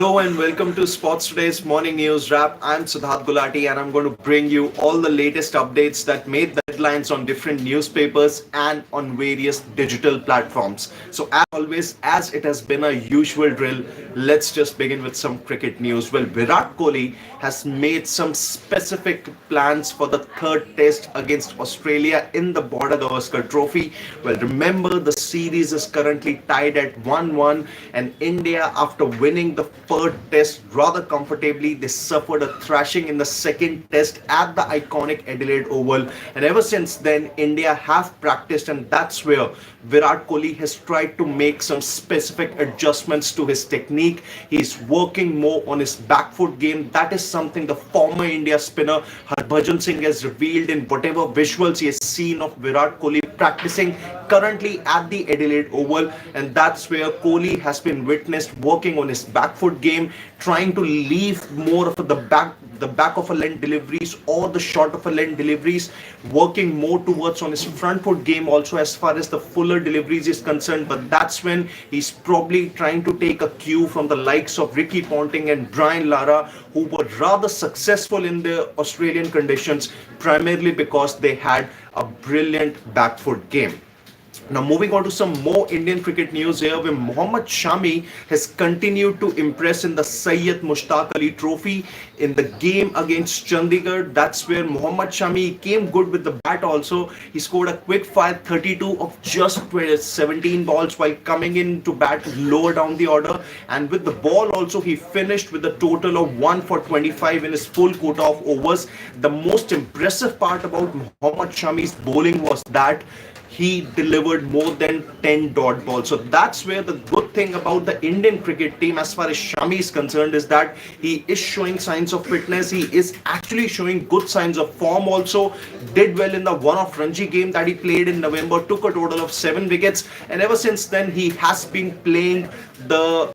Hello and welcome to Sports Today's Morning News Wrap. I'm Siddharth Gulati and I'm going to bring you all the latest updates that made the headlines on different newspapers and on various digital platforms. So as always, as it has been a usual drill, let's just begin with some cricket news. Well, Virat Kohli has made some specific plans for the third test against Australia in the Border Gavaskar Trophy. Well, remember the series is currently tied at 1-1 and India, after winning the third test rather comfortably, they suffered a thrashing in the second test at the iconic Adelaide Oval, and ever since then India have practiced, and that's where Virat Kohli has tried to make some specific adjustments to his technique. He's working more on his back foot game. That is something the former India spinner Harbhajan Singh has revealed in whatever visuals he has seen of Virat Kohli practicing currently at the Adelaide Oval, and that's where Kohli has been witnessed working on his back foot game, trying to leave more of the back of a length deliveries or the short of a length deliveries, working more towards on his front foot game also as far as the fuller deliveries is concerned. But that's when he's probably trying to take a cue from the likes of Ricky Ponting and Brian Lara, who were rather successful in the Australian conditions, primarily because they had a brilliant back foot game. Now moving on to some more Indian cricket news here, where Mohammed Shami has continued to impress in the Syed Mushtaq Ali Trophy in the game against Chandigarh. That's where Mohammed Shami came good with the bat also. He scored a quick fire 32 of just 17 balls while coming in to bat lower down the order. And with the ball also, he finished with a total of 1 for 25 in his full quota of overs. The most impressive part about Mohammed Shami's bowling was that he delivered more than 10 dot balls. So that's where the good thing about the Indian cricket team as far as Shami is concerned is that he is showing signs of fitness. He is actually showing good signs of form also. Did well in the one-off Ranji game that he played in November, took a total of 7 wickets, and ever since then he has been playing the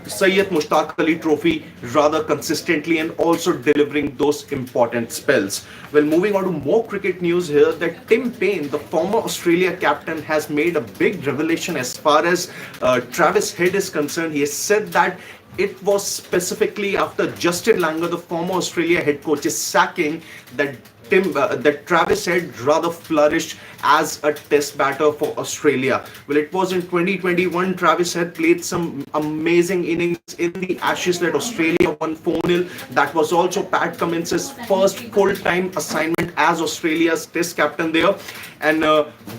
Syed Mushtaq Ali Trophy rather consistently and also delivering those important spells. Well, moving on to more cricket news here, that Tim Paine, the former Australia captain, has made a big revelation as far as Travis Head is concerned. He has said that it was specifically after Justin Langer, the former Australia head coach, is sacking that Travis Head rather flourished as a test batter for Australia. Well, it was in 2021 Travis Head played some amazing innings in the Ashes that Australia won 4-0. That was also Pat Cummins's first full-time assignment as Australia's test captain there. And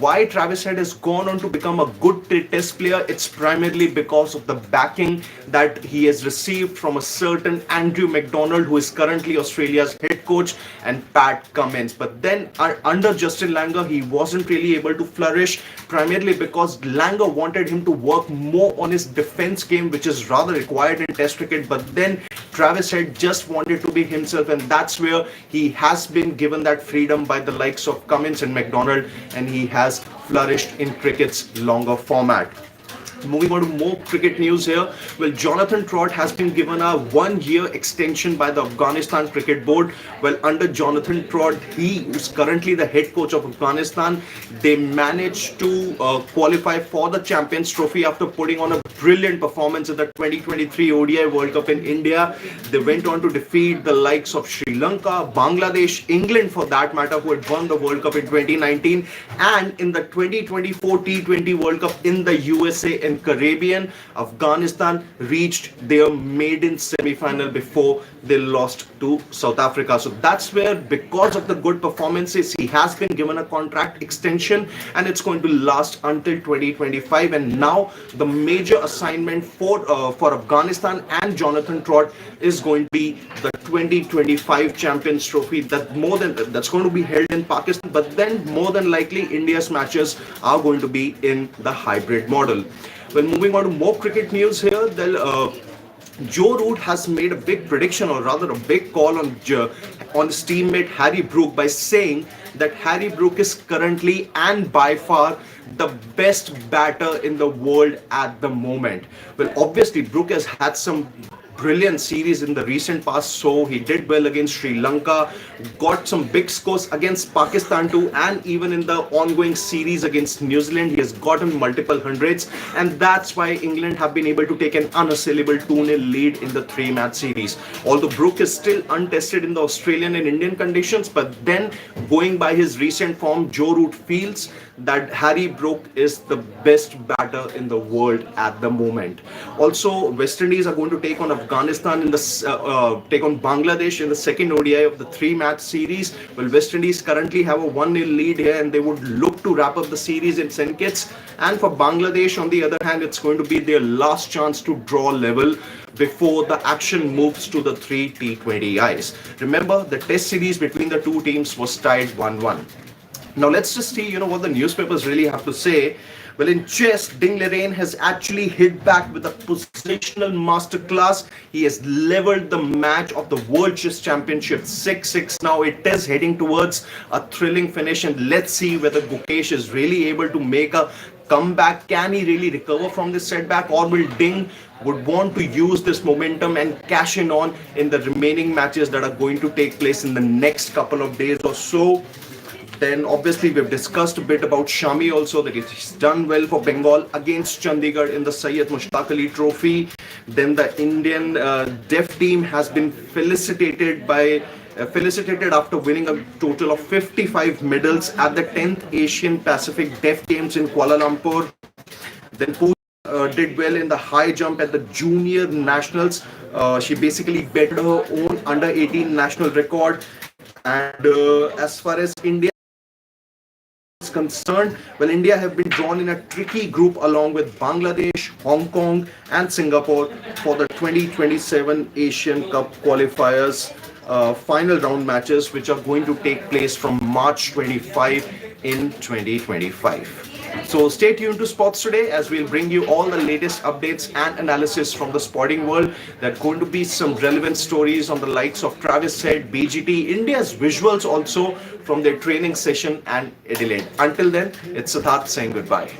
why Travis Head has gone on to become a good test player, it's primarily because of the backing that he has received from a certain Andrew McDonald, who is currently Australia's head coach, and Pat Cummins. But then under Justin Langer, he wasn't really able to flourish, primarily because Langer wanted him to work more on his defense game, which is rather required in test cricket. But then Travis Head just wanted to be himself, and that's where he has been given that freedom by the likes of Cummins and McDonald, and he has flourished in cricket's longer format. Moving on to more cricket news here. Well, Jonathan Trott has been given a 1-year extension by the Afghanistan Cricket Board. Well, under Jonathan Trott, he is currently the head coach of Afghanistan. They managed to qualify for the Champions Trophy after putting on a brilliant performance in the 2023 ODI World Cup in India. They went on to defeat the likes of Sri Lanka, Bangladesh, England for that matter, who had won the World Cup in 2019, and in the 2024 T20 World Cup in the USA and Caribbean, Afghanistan reached their maiden semi-final before they lost to South Africa. So that's where, because of the good performances, he has been given a contract extension, and it's going to last until 2025. And now the major assignment for Afghanistan and Jonathan Trott is going to be the 2025 Champions Trophy. That's going to be held in Pakistan, but then more than likely India's matches are going to be in the hybrid model. Well, moving on to more cricket news here, Joe Root has made a big prediction, or rather a big call on his teammate Harry Brook, by saying that Harry Brook is currently and by far the best batter in the world at the moment. Well, obviously Brook has had some brilliant series in the recent past. So he did well against Sri Lanka, got some big scores against Pakistan too, and even in the ongoing series against New Zealand, he has gotten multiple hundreds, and that's why England have been able to take an unassailable 2-0 lead in the three-match series. Although Brook is still untested in the Australian and Indian conditions, but then going by his recent form, Joe Root feels that Harry Brook is the best batter in the world at the moment. Also, West Indies are going to take on Afghanistan in the take on Bangladesh in the second ODI of the three-match series. Well, West Indies currently have a 1-0 lead here, and they would look to wrap up the series in St. Kitts. And for Bangladesh, on the other hand, it's going to be their last chance to draw level before the action moves to the three T20Is. Remember, the test series between the two teams was tied 1-1. Now let's just see, what the newspapers really have to say. Well, in chess, Ding Liren has actually hit back with a positional masterclass. He has leveled the match of the World Chess Championship 6-6. Now it is heading towards a thrilling finish, and let's see whether Gukesh is really able to make a comeback. Can he really recover from this setback, or will Ding would want to use this momentum and cash in the remaining matches that are going to take place in the next couple of days or so? Then obviously we've discussed a bit about Shami also, that he's done well for Bengal against Chandigarh in the Syed Mushtaq Ali Trophy. Then the Indian deaf team has been felicitated after winning a total of 55 medals at the 10th Asian Pacific Deaf Games in Kuala Lumpur. Then Pooja did well in the high jump at the junior nationals. She basically bettered her own under 18 national record. And as far as India is concerned, well, India have been drawn in a tricky group along with Bangladesh, Hong Kong and Singapore for the 2027 Asian Cup qualifiers final round matches, which are going to take place from March 25 in 2025. So stay tuned to Sports Today, as we'll bring you all the latest updates and analysis from the sporting world. There are going to be some relevant stories on the likes of Travis Head, BGT, India's visuals also from their training session and Adelaide. Until then, it's Siddharth saying goodbye.